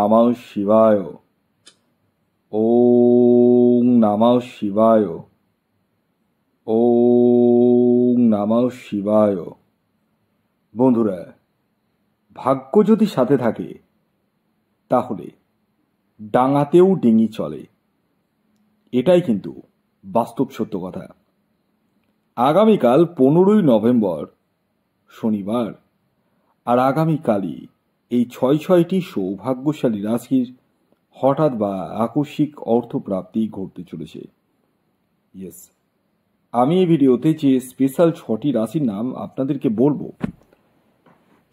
নমঃ শিবায়। ওম নমঃ শিবায়। ওম নমঃ শিবায়। বন্ধুরা, ভাগ্য যদি সাথে থাকে তাহলে ডাঙাতেও ডিঙি চলে, এটাই কিন্তু বাস্তব সত্য কথা। আগামীকাল 15ই নভেম্বর শনিবার, আর আগামীকালই এই ছয়টি সৌভাগ্যশালী রাশির হঠাৎ বা আকস্মিক অর্থপ্রাপ্তি ঘটতে চলেছে। ইয়েস, আমি এই ভিডিওতে যে স্পেশাল 6টি রাশির নাম আপনাদেরকে বলবো,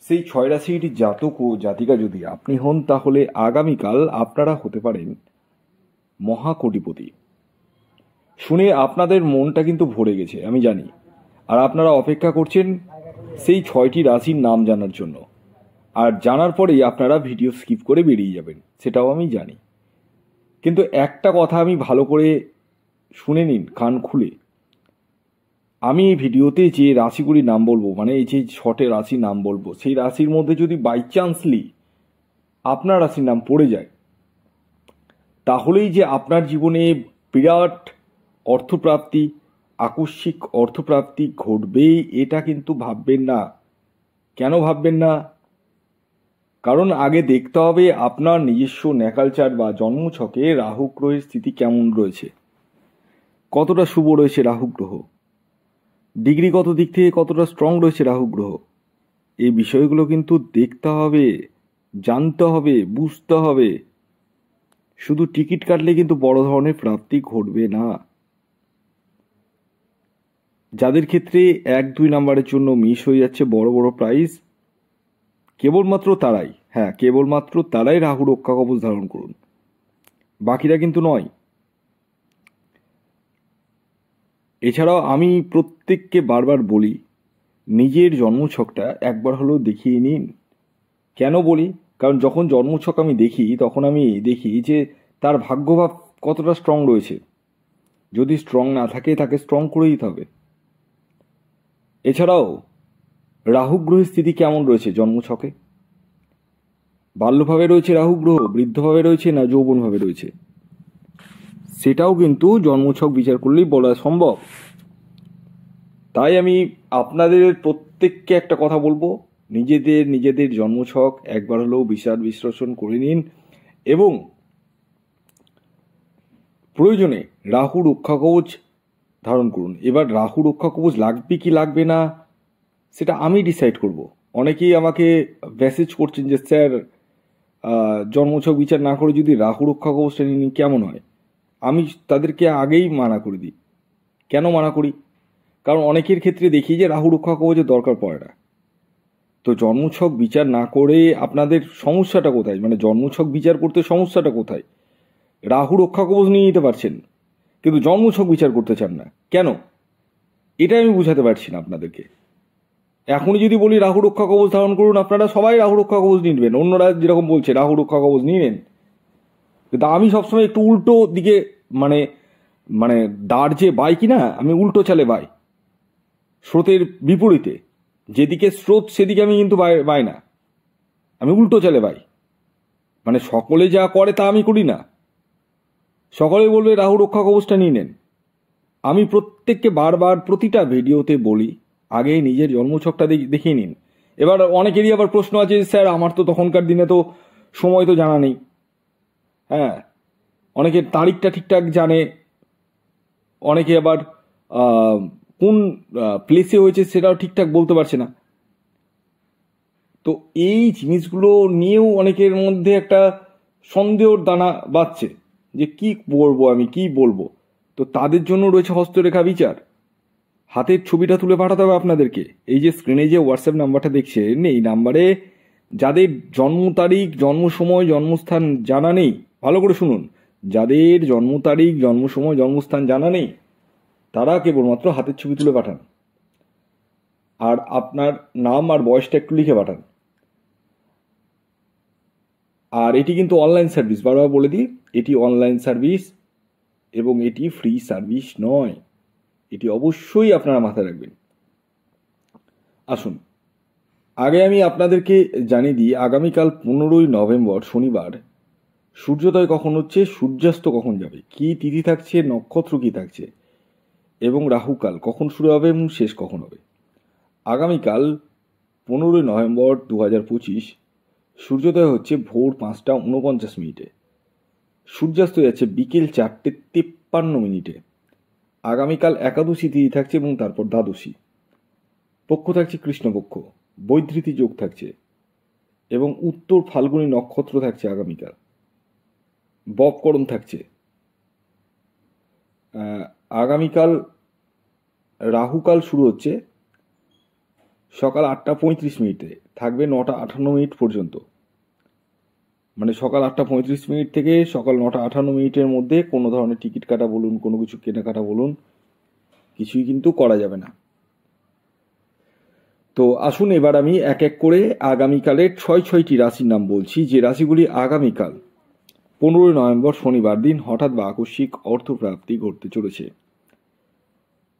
সেই 6 রাশির জাতক ও জাতিকা যদি আপনি হন তাহলে আগামীকাল আপনারা হতে পারেন মহাকোটিপতি। শুনে আপনাদের মনটা কিন্তু ভরে গেছে আমি জানি, আর আপনারা অপেক্ষা করছেন সেই 6টি রাশির নাম জানার জন্য, আর জানার পরেই আপনারা ভিডিও স্কিপ করে বেরিয়ে যাবেন, সেটাও আমি জানি। কিন্তু একটা কথা আমি ভালো করে শুনে নিন কান খুলে। আমি এই ভিডিওতে যে রাশিগুলির নাম বলবো, মানে এই যে 6টে রাশির নাম বলবো, সেই রাশির মধ্যে যদি বাই চান্সলি আপনার রাশির নাম পড়ে যায়, তাহলেই যে আপনার জীবনে বিরাট অর্থপ্রাপ্তি, আকস্মিক অর্থপ্রাপ্তি ঘটবে এটা কিন্তু ভাববেন না। কেন ভাববেন না? কারণ আগে দেখতে হবে আপনার নিজস্ব ন্যাকালচার বা জন্মছকে রাহু গ্রহের স্থিতি কেমন রয়েছে, কতটা শুভ রয়েছে রাহু গ্রহ, ডিগ্রিগত দিক থেকে কতটা স্ট্রং রয়েছে রাহু গ্রহ। এই বিষয়গুলো কিন্তু দেখতে হবে, জানতে হবে, বুঝতে হবে। শুধু টিকিট কাটলে কিন্তু বড় ধরনের প্রাপ্তি ঘটবে না। যাদের ক্ষেত্রে 1-2 নাম্বারের জন্য মিস হয়ে যাচ্ছে বড় বড় প্রাইজ, কেবলমাত্র তারাই, কেবলমাত্র তারাই রাহু রক্ষা কবচ ধারণ করুন, বাকিরা কিন্তু নয়। এছাড়াও আমি প্রত্যেককে বারবার বলি, নিজের জন্মছকটা একবার হলেও দেখিয়ে নিন। কেন বলি? কারণ যখন জন্মছক আমি দেখি তখন আমি দেখি যে তার ভাগ্যভাব কতটা স্ট্রং রয়েছে। যদি স্ট্রং না থাকে তাকে স্ট্রং করে দিতে হবে। এছাড়াও রাহু গ্রহের স্থিতি কেমন রয়েছে জন্মছকে, বাল্যভাবে রয়েছে রাহু গ্রহ, বৃদ্ধভাবে রয়েছে না যৌবনভাবে রয়েছে, সেটাও কিন্তু জন্মছক বিচার করলেই বলা সম্ভব। তাই আমি আপনাদের প্রত্যেককে একটা কথা বলবো, নিজেদের জন্মছক একবার হলেও বিচার বিশ্লেষণ করে নিন এবং প্রয়োজনে রাহু রক্ষা কবচ ধারণ করুন। এবার রাহু রক্ষা কবচ লাগবে কি লাগবে না সেটা আমি ডিসাইড করব। অনেকেই আমাকে মেসেজ করছেন যে স্যার জন্মছক বিচার না করে যদি রাহু রক্ষা কবচটা নিন কেমন হয়। আমি তাদেরকে আগেই মানা করে দিই। কেন মানা করি? কারণ অনেকের ক্ষেত্রে দেখি যে রাহু রক্ষা কবচের দরকার পড়ে না। তো জন্মছক বিচার না করে আপনাদের সমস্যাটা কোথায়, মানে জন্মছক বিচার করতে সমস্যাটা কোথায়? রাহু রক্ষা কবচ নিয়ে নিতে পারছেন কিন্তু জন্মছক বিচার করতে চান না কেন? এটা আমি বুঝাতে পারছি না আপনাদেরকে। এখনই যদি বলি রাহু রক্ষা কবচ ধারণ করুন, আপনারা সবাই রাহু রক্ষা কবচ নিবেন, অন্যরা যেরকম বলছে রাহু রক্ষা কবচ নিয়ে নেন। কিন্তু আমি সবসময় একটু উল্টো দিকে, মানে দাঁড় যে বাই কিনা, আমি উল্টো চালে বাই, স্রোতের বিপরীতে। যেদিকে স্রোত সেদিকে আমি কিন্তু বাই না, আমি উল্টো চালে বাই। মানে সকলে যা করে তা আমি করি না। সকলে বলবে রাহু রক্ষা কবচটা নিয়ে নেন। আমি প্রত্যেককে বারবার প্রতিটা ভিডিওতে বলি আগে নিজের জন্মছকটা দেখিয়ে নিন। এবার অনেকেরই আবার প্রশ্ন আছে, স্যার আমার তো তখনকার দিনে তো সময় তো জানা নেই। অনেকের তারিখটা ঠিকঠাক জানে, অনেকে আবার কোন প্লেসে হয়েছে সেটাও ঠিকঠাক বলতে পারছে না। তো এই জিনিসগুলো নিয়েও অনেকের মধ্যে একটা সন্দেহর দানা বাজছে যে কি বলবো, আমি কি বলবো। তো তাদের জন্য রয়েছে হস্তরেখা বিচার। হাতের ছবিটা তুলে পাঠাতে হবে আপনাদেরকে। এই যে স্ক্রিনে যে হোয়াটসঅ্যাপ নাম্বারটা দেখছেন, এই নাম্বারে যাদের জন্ম তারিখ, জন্ম সময়, জন্মস্থান জানা নেই, ভালো করে শুনুন, যাদের জন্ম তারিখ, জন্ম সময়, জন্মস্থান জানা নেই তারা কেবলমাত্র হাতের ছবি তুলে পাঠান, আর আপনার নাম আর বয়সটা একটু লিখে পাঠান। আর এটি কিন্তু অনলাইন সার্ভিস, বারবার বলে দিই, এটি অনলাইন সার্ভিস এবং এটি ফ্রি সার্ভিস নয়। এটি অবশ্যই আপনারা মাথায় রাখবেন। আসুন, আগে আমি আপনাদেরকে জানিয়ে দিই, আগামীকাল 15ই নভেম্বর শনিবার সূর্যোদয় কখন হচ্ছে, সূর্যাস্ত কখন যাবে, কি তিথি থাকছে, নক্ষত্র কি থাকছে, এবং রাহুকাল কখন শুরু হবে এবং শেষ কখন হবে। আগামীকাল 15 নভেম্বর 2025 সূর্যোদয় হচ্ছে ভোর 5টা 49 মিনিটে, সূর্যাস্ত যাচ্ছে বিকেল 4টে 53 মিনিটে। আগামীকাল একাদশী তিথি থাকছে এবং তারপর দ্বাদশী। পক্ষ থাকছে কৃষ্ণপক্ষ, বৈধৃতি যোগ থাকছে এবং উত্তর ফাল্গুনী নক্ষত্র থাকছে আগামীকাল। ববকরণ থাকছে। আগামীকাল রাহুকাল শুরু হচ্ছে সকাল 8টা 35 মিনিটে, থাকবে 9টা 58 মিনিট পর্যন্ত। মানে সকাল 8টা 35 মিনিট থেকে সকাল 9টা 58 মিনিটের মধ্যে কোনো ধরনের টিকিট কাটা বলুন, কোনো কিছু কেনাকাটা বলুন, কিছুই কিন্তু করা যাবে না। তো আসুন এবার আমি এক এক করে আগামীকালের 6টি রাশির নাম বলছি, যে রাশিগুলি আগামীকাল 15 নভেম্বর শনিবার দিন হঠাৎ বা আকস্মিক অর্থপ্রাপ্তি ঘটতে চলেছে।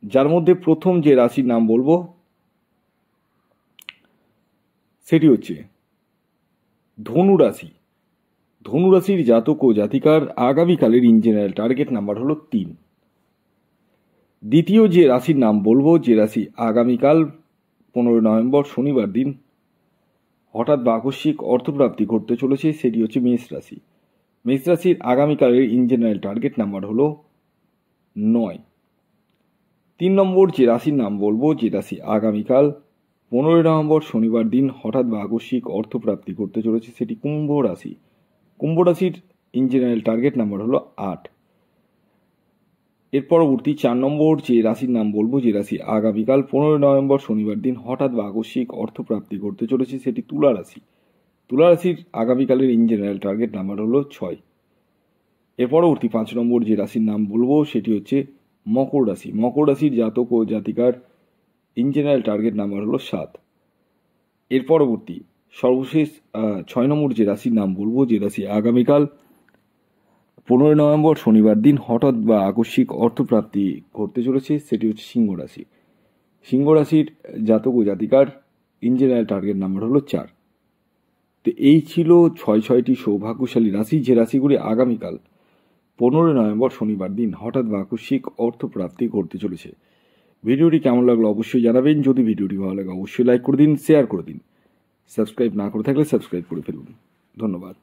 যার মধ্যে প্রথম যে রাশির নাম বলবো সেটি হচ্ছে ধনু রাশি। ধনু রাশির জাতক ও জাতিকার আগামীকালের ইন জেনারেল টার্গেট নাম্বার হলো 3। দ্বিতীয় যে রাশির নাম বলবো, যে রাশি আগামীকাল 15 নভেম্বর শনিবার দিন হঠাৎ বা আকস্মিক অর্থপ্রাপ্তি ঘটতে চলেছে, সেটি হচ্ছে মেষ রাশি। মেষ রাশির আগামীকালের ইন জেনারেল টার্গেট নাম্বার হলো 9। 3 নম্বর যে রাশির নাম বলবো, যে রাশি আগামীকাল 15 নভেম্বর শনিবার দিন হঠাৎ বা আকস্মিক অর্থপ্রাপ্তি ঘটতে চলেছে, সেটি কুম্ভ রাশি। কুম্ভ রাশির ইন জেনারেল টার্গেট নাম্বার হলো 8। এর পরবর্তী 4 নম্বর যে রাশির নাম বলবো, যে রাশি আগামীকাল 15 নভেম্বর শনিবার দিন হঠাৎ বা আকস্মিক অর্থপ্রাপ্তি ঘটতে চলেছে, সেটি তুলা রাশি। তুলা রাশির আগামীকালের ইন জেনারেল টার্গেট নাম্বার হলো 6। এর পরবর্তী 5 নম্বর যে রাশির নাম বলবো, সেটি হচ্ছে মকর রাশি। মকর রাশির জাতক ও জাতিকার ইন জেনারেল টার্গেট নাম্বার হলো 7। এর পরবর্তী সর্বশেষ 6 নম্বর যে রাশির নাম বলবো, যে রাশি আগামীকাল 15 নভেম্বর শনিবার দিন হঠাৎ বা আকস্মিক অর্থপ্রাপ্তি ঘটতে চলেছে, সেটি হচ্ছে সিংহ রাশি। সিংহ রাশির জাতক ও জাতিকার ইন জেনারেল টার্গেট নাম্বার হলো 4। তো এই ছিল 6টি সৌভাগ্যশালী রাশি, যে রাশিগুলি আগামীকাল 15 নভেম্বর শনিবার দিন হঠাৎ বা আকস্মিক অর্থপ্রাপ্তি ঘটতে চলেছে। ভিডিওটি কেমন লাগলো অবশ্যই জানাবেন। যদি ভিডিওটি ভালো লাগে অবশ্যই লাইক করে দিন, শেয়ার করে দিন। সাবস্ক্রাইব না করে থাকলে সাবস্ক্রাইব করে ফেলুন। ধন্যবাদ।